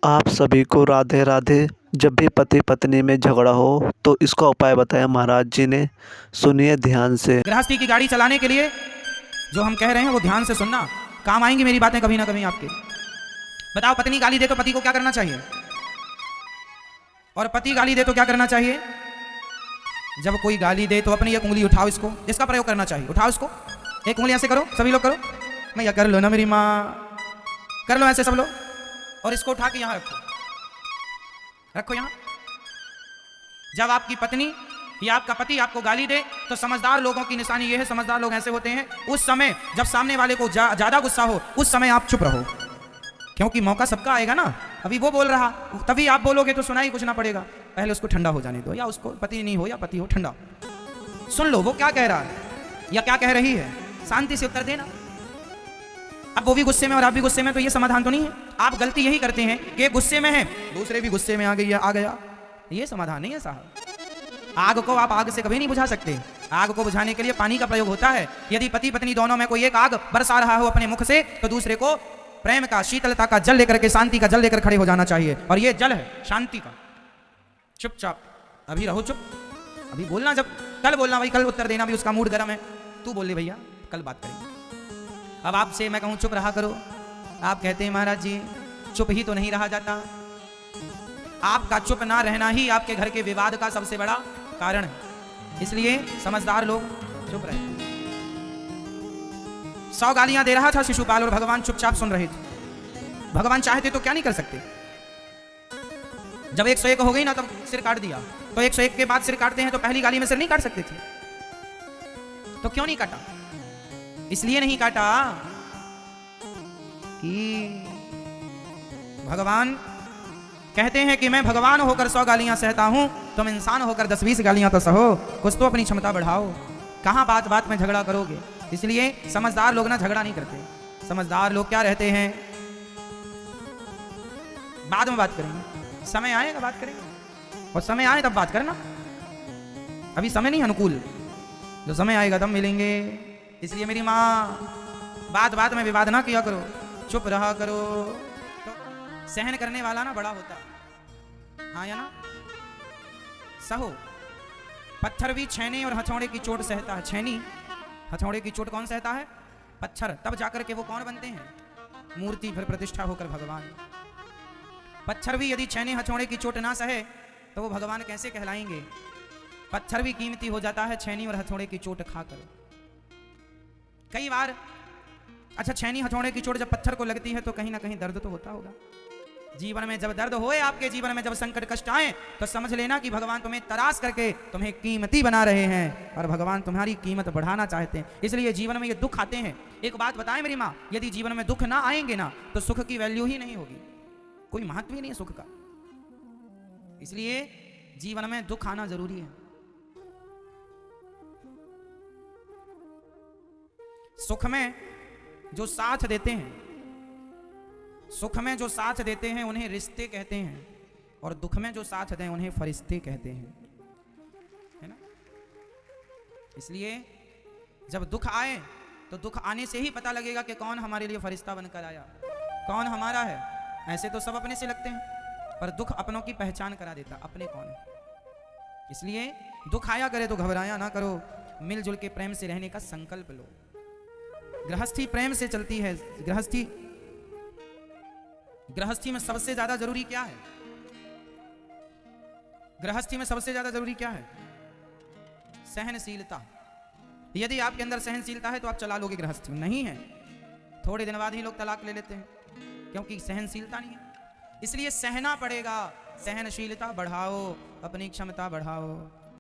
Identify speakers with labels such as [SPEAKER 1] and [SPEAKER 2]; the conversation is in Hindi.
[SPEAKER 1] आप सभी को राधे राधे। जब भी पति पत्नी में झगड़ा हो तो इसका उपाय बताया महाराज जी ने, सुनिए ध्यान से।
[SPEAKER 2] गृहस्थी की गाड़ी चलाने के लिए जो हम कह रहे हैं वो ध्यान से सुनना, काम आएंगी मेरी बातें कभी ना कभी आपके। बताओ, पत्नी गाली दे तो पति को क्या करना चाहिए, और पति गाली दे तो क्या करना चाहिए? जब कोई गाली दे तो अपनी एक उंगली उठाओ, इसका प्रयोग करना चाहिए। उठाओ इसको, एक उंगली ऐसे करो, सभी लोग करो। मैं कर लो ना मेरी माँ, कर लो ऐसे सब लोग, और इसको उठा के यहां रखो यहां। जब आपकी पत्नी या आपका पति आपको गाली दे तो समझदार लोगों की निशानी यह है, समझदार लोग ऐसे होते हैं, उस समय जब सामने वाले को ज्यादा गुस्सा हो उस समय आप चुप रहो, क्योंकि मौका सबका आएगा ना। अभी वो बोल रहा, तभी आप बोलोगे तो सुनाई कुछ ना पड़ेगा। पहले उसको ठंडा हो जाने दो, या उसको पति नहीं हो या पति हो, ठंडा सुन लो वो क्या कह रहा है या क्या कह रही है, शांति से उत्तर देना। अब वो भी गुस्से में और आप भी गुस्से में, तो ये समाधान तो नहीं है। आप गलती यही करते हैं कि गुस्से में है, दूसरे भी गुस्से में आ गया, ये समाधान नहीं है साहब। आग को आप आग से कभी नहीं बुझा सकते। आग को बुझाने के लिए पानी का प्रयोग होता है। यदि पति पत्नी दोनों में कोई एक आग बरसा रहा हो अपने मुख से, तो दूसरे को प्रेम का, शीतलता का जल लेकर के, शांति का जल लेकर खड़े हो जाना चाहिए, और ये जल है शांति का। चुपचाप अभी रहो, चुप। अभी बोलना, जब कल बोलना भाई, कल उत्तर देना भी, उसका मूड गर्म है, तू बोल ले भैया, कल बात करेंगे। अब आपसे मैं कहूं चुप रहा करो, आप कहते हैं महाराज जी चुप ही तो नहीं रहा जाता। आपका चुप ना रहना ही आपके घर के विवाद का सबसे बड़ा कारण है, इसलिए समझदार लोग चुप रहे। 100 गालियां दे रहा था शिशुपाल और भगवान चुपचाप सुन रहे थे। भगवान चाहते तो क्या नहीं कर सकते। जब 101 हो गई ना तब सिर काट दिया, तो 101 के बाद सिर काटते हैं, तो पहली गाली में सिर नहीं काट सकते थे, तो क्यों नहीं काटा? इसलिए नहीं काटा कि भगवान कहते हैं कि मैं भगवान होकर 100 गालियां सहता हूं, तुम इंसान होकर 10-20 गालियां तो सहो, कुछ तो अपनी क्षमता बढ़ाओ। कहां बात बात में झगड़ा करोगे? इसलिए समझदार लोग ना झगड़ा नहीं करते। समझदार लोग क्या रहते हैं, बाद में बात करेंगे, समय आएगा बात करेंगे, और समय आए तब बात करना। अभी समय नहीं अनुकूल, जो समय आएगा तब मिलेंगे। इसलिए मेरी माँ, बात बात में विवाद ना किया करो, चुप रहा करो। तो सहन करने वाला ना बड़ा होता है, हाँ या ना? सहो। पत्थर भी छेने और हथौड़े की चोट सहता है। छेनी हथौड़े की चोट कौन सहता है? पत्थर। तब जाकर के वो कौन बनते हैं? मूर्ति, फिर प्रतिष्ठा होकर भगवान। पत्थर भी यदि छेने हथौड़े की चोट ना सहे तो वो भगवान कैसे कहलाएंगे? पत्थर भी कीमती हो जाता है छेनी और हथौड़े की चोट खाकर। कई बार, अच्छा, छेनी हथौड़े की चोट जब पत्थर को लगती है तो कहीं ना कहीं दर्द तो होता होगा। जीवन में जब दर्द होए, आपके जीवन में जब संकट कष्ट आए, तो समझ लेना कि भगवान तुम्हें तराश करके तुम्हें कीमती बना रहे हैं, और भगवान तुम्हारी कीमत बढ़ाना चाहते हैं। इसलिए जीवन में ये दुख आते हैं। एक बात बताएं मेरी माँ, यदि जीवन में दुख ना आएंगे ना तो सुख की वैल्यू ही नहीं होगी, कोई महत्व ही नहीं है सुख का। इसलिए जीवन में दुख आना जरूरी है। सुख में जो साथ देते हैं, सुख में जो साथ देते हैं उन्हें रिश्ते कहते हैं, और दुख में जो साथ दें उन्हें फरिश्ते कहते हैं, है ना? इसलिए जब दुख आए तो दुख आने से ही पता लगेगा कि कौन हमारे लिए फरिश्ता बनकर आया, कौन हमारा है। ऐसे तो सब अपने से लगते हैं, पर दुख अपनों की पहचान करा देता, अपने कौन है। इसलिए दुख आया करे तो घबराया ना करो, मिलजुल के प्रेम से रहने का संकल्प लो। गृहस्थी प्रेम से चलती है। गृहस्थी में सबसे ज्यादा जरूरी क्या है? गृहस्थी में सबसे ज्यादा जरूरी क्या है? सहनशीलता। यदि आपके अंदर सहनशीलता है तो आप चला लोगे गृहस्थी। नहीं है, थोड़े दिन बाद ही लोग तलाक ले लेते हैं, क्योंकि सहनशीलता नहीं है। इसलिए सहना पड़ेगा। सहनशीलता बढ़ाओ, अपनी क्षमता बढ़ाओ।